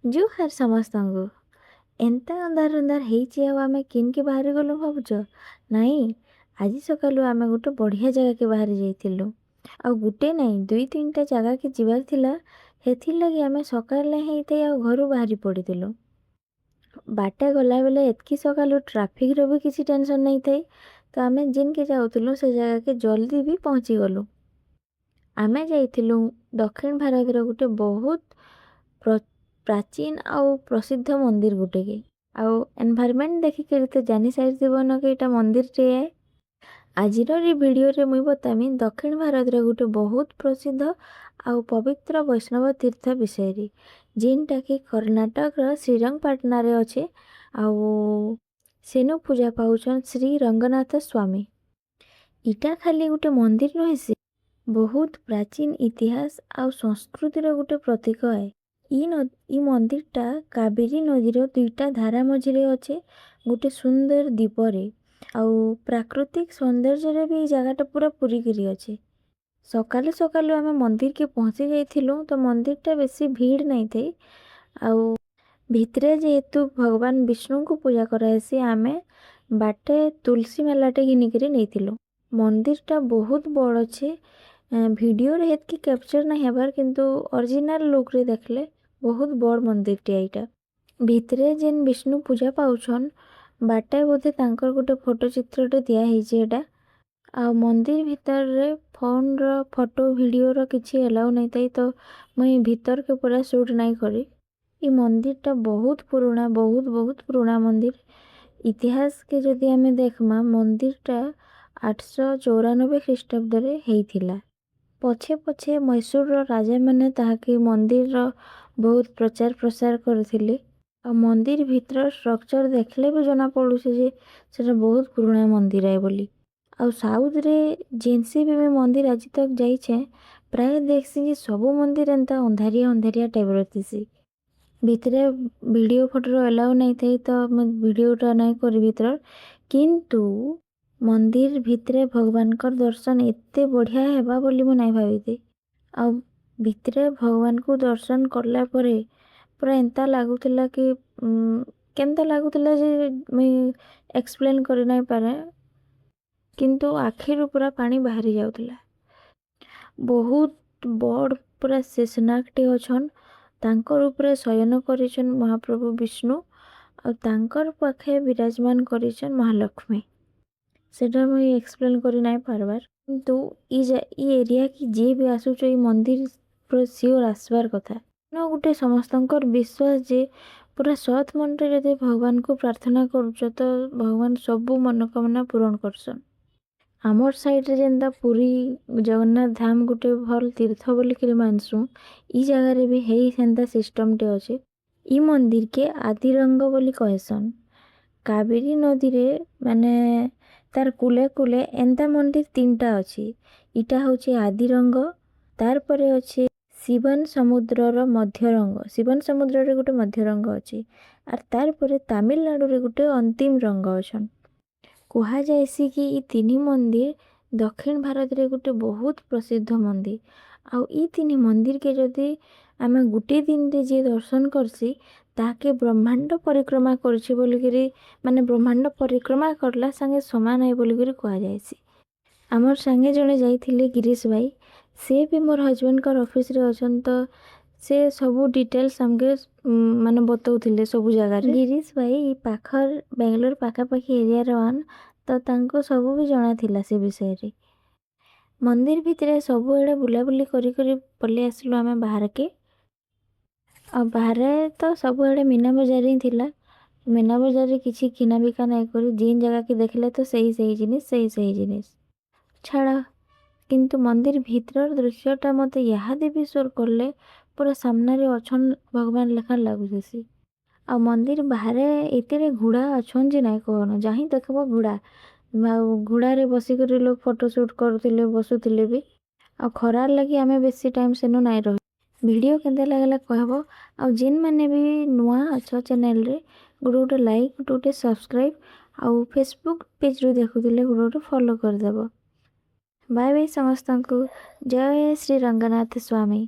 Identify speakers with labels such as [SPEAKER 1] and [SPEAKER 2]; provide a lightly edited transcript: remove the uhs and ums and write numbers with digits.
[SPEAKER 1] जुहार समस्तଙ୍କୁ। ଏନ୍ତା ଅନ୍ଧାର ଅନ୍ଧାର ହେଇଛି ଆଉ ଆମେ କିନ୍କେ ବାହାରି ଗଲୁ ଭାବୁଛ? ନାଇଁ, ଆଜି ସକାଳୁ ଆମେ ଗୋଟେ ବଢ଼ିଆ ଜାଗାକେ ବାହାରି ଯାଇଥିଲୁ। ଆଉ ଗୋଟେ ନାଇଁ, 2-3ଟା ଜାଗାକେ ଯିବାର ଥିଲା। ହେଥିର୍ଲାଗି ଆମେ ସକାଳେ ହେଇଥାଇ ଆଉ ଘରୁ ବାହାରି ପଡ଼ିଥିଲୁ। ବାଟେ ଗଲାବେଲେ ଏତ୍କି ସକାଳୁ ଟ୍ରାଫିକ୍ର ବି କିଛି ଟେନସନ୍ ନାଇଁ ଥାଇ। ତ ଆମେ ଯେନ୍କେ ଯାଉଥିଲୁ ସେ ଜାଗାକେ ଜଲ୍ଦି ବି ପହଞ୍ଚି ଗଲୁ। ଆମେ ଯାଇଥିଲୁ ଦକ୍ଷିଣ ଭାରତର ଗୋଟେ ବହୁତ ପ୍ରାଚୀନ ଆଉ ପ୍ରସିଦ୍ଧ ମନ୍ଦିର ଗୁଟେକେ। ଆଉ ଏନଭାରମେଣ୍ଟ ଦେଖିକରି ତ ଜାନି ସାରିଥିବନ କି ଏଇଟା ମନ୍ଦିରଟେ ଏ। ଆଜିର ଏ ଭିଡ଼ିଓରେ ମୁଇଁ ବତାମି ଦକ୍ଷିଣ ଭାରତର ଗୋଟେ ବହୁତ ପ୍ରସିଦ୍ଧ ଆଉ ପବିତ୍ର ବୈଷ୍ଣବ ତୀର୍ଥ ବିଷୟରେ, ଯେନ୍ଟାକି କର୍ଣ୍ଣାଟକର ଶ୍ରୀରଙ୍ଗପାଟନାରେ ଅଛେ। ଆଉ ସେନୁ ପୂଜା ପାଉଛନ୍ ଶ୍ରୀ ରଙ୍ଗନାଥ ସ୍ୱାମୀ। ଇଟା ଖାଲି ଗୋଟେ ମନ୍ଦିର ନୁହେଁ, ସେ ବହୁତ ପ୍ରାଚୀନ ଇତିହାସ ଆଉ ସଂସ୍କୃତିର ଗୋଟେ ପ୍ରତୀକ ଏ। ଇ ମନ୍ଦିରଟା କାବେରୀ ନଦୀର 2ଟା ଧାରା ମଝିରେ ଅଛେ, ଗୋଟେ ସୁନ୍ଦର ଦ୍ୱୀପରେ। ଆଉ ପ୍ରାକୃତିକ ସୌନ୍ଦର୍ଯ୍ୟରେ ବି ଏଇ ଜାଗାଟା ପୁରା ପୁରିକିରି ଅଛେ। ସକାଳୁ ସକାଳୁ ଆମେ ମନ୍ଦିରକେ ପହଞ୍ଚି ଯାଇଥିଲୁ, ତ ମନ୍ଦିରଟା ବେଶୀ ଭିଡ଼ ନାଇଁ ଥାଇ। ଆଉ ଭିତରେ ଯେହେତୁ ଭଗବାନ ବିଷ୍ଣୁଙ୍କୁ ପୂଜା କରାହେସି, ଆମେ ବାଟେ ତୁଳସୀ ମାଲାଟେ ଘିନିକିରି ନେଇଥିଲୁ। ମନ୍ଦିରଟା ବହୁତ ବଡ଼ ଅଛେ। ଭିଡ଼ିଓରେ ହେତ୍କି କ୍ୟାପଚର୍ ନାଇଁ ହେବାର୍, କିନ୍ତୁ ଅରିଜିନାଲ ଲୁକ୍ରେ ଦେଖିଲେ ବହୁତ ବଡ଼ ମନ୍ଦିରଟେ ଏଇଟା। ଭିତରେ ଯେନ୍ ବିଷ୍ଣୁ ପୂଜା ପାଉଛନ୍, ବାଟେ ବୋଧେ ତାଙ୍କର ଗୋଟେ ଫଟୋ ଚିତ୍ରଟେ ଦିଆ ହେଇଛି ଏଟା। ଆଉ ମନ୍ଦିର ଭିତରେ ଫୋନ୍ର ଫଟୋ ଭିଡ଼ିଓର କିଛି ଏଲାଉ ନାଇଁ ଥାଇ, ତ ମୁଇଁ ଭିତରକେ ପୁରା ସୁଟ୍ ନାଇଁ କରି। ଇ ମନ୍ଦିରଟା ବହୁତ ପୁରୁଣା, ବହୁତ ପୁରୁଣା ମନ୍ଦିର। ଇତିହାସକେ ଯଦି ଆମେ ଦେଖମା, ମନ୍ଦିରଟା 894 ଖ୍ରୀଷ୍ଟାବ୍ଦରେ ହେଇଥିଲା। ପଛେ ପଛେ ମୈଶୂରର ରାଜାମାନେ ତାହାକେ ମନ୍ଦିରର ବହୁତ ପ୍ରଚାର ପ୍ରସାର କରିଥିଲେ। ଆଉ ମନ୍ଦିର ଭିତର ଷ୍ଟ୍ରକ୍ଚର ଦେଖିଲେ ବି ଜଣା ପଡ଼ୁଛି ଯେ ସେଟା ବହୁତ ପୁରୁଣା ମନ୍ଦିର ଏ ବୋଲି। ଆଉ ସାଉଥରେ ଯେନ୍ସି ବି ମୁଇଁ ମନ୍ଦିର ଆଜି ତକ୍ ଯାଇଛେ, ପ୍ରାୟ ଦେଖସି ଯେ ସବୁ ମନ୍ଦିର ଏନ୍ତା ଅନ୍ଧାରିଆ ଅନ୍ଧାରିଆ ଟାଇପ୍ର ଥିସି। ଭିତରେ ଭିଡ଼ିଓ ଫଟୋର ଏଲାଉ ନାଇଁ ଥାଇ, ତ ମୁଁ ଭିଡ଼ିଓଟା ନାଇଁ କରି ଭିତର। କିନ୍ତୁ ମନ୍ଦିର ଭିତରେ ଭଗବାନଙ୍କର ଦର୍ଶନ ଏତେ ବଢ଼ିଆ ହେବା ବୋଲି ମୁଁ ନାଇଁ ଭାବିଥି। ଆଉ ଭିତରେ ଭଗବାନଙ୍କୁ ଦର୍ଶନ କଲା ପରେ ପୁରା ଏନ୍ତା ଲାଗୁଥିଲା କି କେନ୍ତା ଲାଗୁଥିଲା ଯେ ମୁଇଁ ଏକ୍ସପ୍ଲେନ୍ କରି ନାଇଁ ପାରେ, କିନ୍ତୁ ଆଖିରୁ ପୁରା ପାଣି ବାହାରି ଯାଉଥିଲା। ବହୁତ ବଡ଼ ପୁରା ଶେଷନାଗଟେ ଅଛନ୍, ତାଙ୍କର ଉପରେ ଶୟନ କରିଛନ୍ ମହାପ୍ରଭୁ ବିଷ୍ଣୁ। ଆଉ ତାଙ୍କର ପାଖେ ବିରାଜମାନ କରିଛନ୍ ମହାଲକ୍ଷ୍ମୀ। ସେଟା ମୁଇଁ ଏକ୍ସପ୍ଲେନ୍ କରି ନାଇଁ ପାରବାର, କିନ୍ତୁ ଇ ଏରିଆ କି ଯିଏ ବି ଆସୁଛ, ଇ ମନ୍ଦିର ପୁରା ସିଓର ଆସିବାର କଥା। ଗୋଟେ ସମସ୍ତଙ୍କର ବିଶ୍ୱାସ ଯେ ପୁରା ସତ୍ ମନରେ ଯଦି ଭଗବାନଙ୍କୁ ପ୍ରାର୍ଥନା କରୁଛ, ତ ଭଗବାନ ସବୁ ମନୋକାମନା ପୂରଣ କରସନ୍। ଆମର ସାଇଡ଼ରେ ଯେନ୍ତା ପୁରୀ ଜଗନ୍ନାଥ ଧାମ ଗୋଟେ ଭଲ ତୀର୍ଥ ବୋଲିକିରି ମାନସୁଁ, ଇ ଜାଗାରେ ବି ହେଇ ସେନ୍ତା ସିଷ୍ଟମଟେ ଅଛେ। ଇ ମନ୍ଦିରକେ ଆଦିରଙ୍ଗ ବୋଲି କହେସନ୍। କାବେରୀ ନଦୀରେ ମାନେ ତାର କୁଲେ କୁଲେ ଏନ୍ତା ମନ୍ଦିର 3ଟା ଅଛି। ଇଟା ହଉଛି ଆଦିରଙ୍ଗ, ତାର ପରେ ଅଛି ଶିବନ ସମୁଦ୍ରର ମଧ୍ୟରଙ୍ଗ। ଶିବନ ସମୁଦ୍ରରେ ଗୋଟେ ମଧ୍ୟରଙ୍ଗ ଅଛି, ଆର୍ ତାର ପରେ ତାମିଲନାଡୁରେ ଗୋଟେ ଅନ୍ତିମ ରଙ୍ଗ ଅଛନ୍। କୁହାଯାଏସି କି ଇ 3 ମନ୍ଦିର ଦକ୍ଷିଣ ଭାରତରେ ଗୋଟେ ବହୁତ ପ୍ରସିଦ୍ଧ ମନ୍ଦିର। ଆଉ ଇ 3 ମନ୍ଦିରକେ ଯଦି ଆମେ ଗୋଟେ ଦିନରେ ଯିଏ ଦର୍ଶନ କରସି, ତାହାକେ ବ୍ରହ୍ମାଣ୍ଡ ପରିକ୍ରମା କରିଛି ବୋଲିକିରି, ମାନେ ବ୍ରହ୍ମାଣ୍ଡ ପରିକ୍ରମା କରଲା ସାଙ୍ଗେ ସମାନ ଏ ବୋଲିକିରି କୁହାଯାଏସି। ଆମର ସାଙ୍ଗେ ଜଣେ ଯାଇଥିଲେ ଗିରୀଶ ଭାଇ, ସେ ବି ମୋର ହଜବେଣ୍ଡଙ୍କର ଅଫିସରେ ଅଛନ୍, ତ ସେ ସବୁ ଡିଟେଲ୍ସ ଆମକେ ମାନେ ବତଉଥିଲେ ସବୁ ଜାଗାରେ। ଗିରୀଶ ଭାଇ ପାଖର ବେଙ୍ଗଲୋର ପାଖାପାଖି ଏରିଆର ଆନ୍, ତ ତାଙ୍କୁ ସବୁ ବି ଜଣା ଥିଲା ସେ ବିଷୟରେ। ମନ୍ଦିର ଭିତରେ ସବୁଆଡ଼େ ବୁଲାବୁଲି କରି ପଳେଇ ଆସିଲୁ ଆମେ ବାହାରକେ। ଆଉ ବାହାରେ ତ ସବୁଆଡ଼େ ମୀନା ବଜାର ହିଁ ଥିଲା। ମୀନା ବଜାରରେ କିଛି କିଣା ବିକା ନାଇଁ କରି, ଯେନ୍ ଜାଗାକେ ଦେଖିଲେ ତ ସେଇ ଜିନିଷ ଛାଡ଼। କିନ୍ତୁ ମନ୍ଦିର ଭିତରର ଦୃଶ୍ୟଟା ମୋତେ ଇହାଦେ ବି ସୁର କଲେ ପୁରା ସାମ୍ନାରେ ଅଛନ୍ ଭଗବାନ ଲେଖା ଲାଗୁଥିସି। ଆଉ ମନ୍ଦିର ବାହାରେ ଏତେରେ ଘୋଡ଼ା ଅଛନ୍ ଯେ ନାଇଁ କହନ, ଯାହିଁ ଦେଖବ ଘୋଡ଼ା। ଆଉ ଘୋଡ଼ାରେ ବସିକରି ଲୋକ ଫଟୋ ସୁଟ୍ କରୁଥିଲେ, ବସୁଥିଲେ ବି। ଆଉ ଖରାର ଲାଗି ଆମେ ବେଶୀ ଟାଇମ୍ ସେନୁ ନାଇଁ ରହି। ଭିଡ଼ିଓ କେନ୍ତା ଲାଗିଲା କହିବ। ଆଉ ଯେନ୍ ମାନେ ବି ନୂଆ ଅଛ ଚ୍ୟାନେଲରେ, ଗୋଟେ ଲାଇକ୍, ଗୋଟେ ସବସ୍କ୍ରାଇବ୍, ଆଉ ଫେସବୁକ୍ ପେଜରୁ ଦେଖୁଥିଲେ ଗୋଟେ ଫଲୋ କରିଦେବ। ବାଏ ବାଏ ସମସ୍ତଙ୍କୁ। ଜୟ ଶ୍ରୀ ରଙ୍ଗନାଥ ସ୍ୱାମୀ।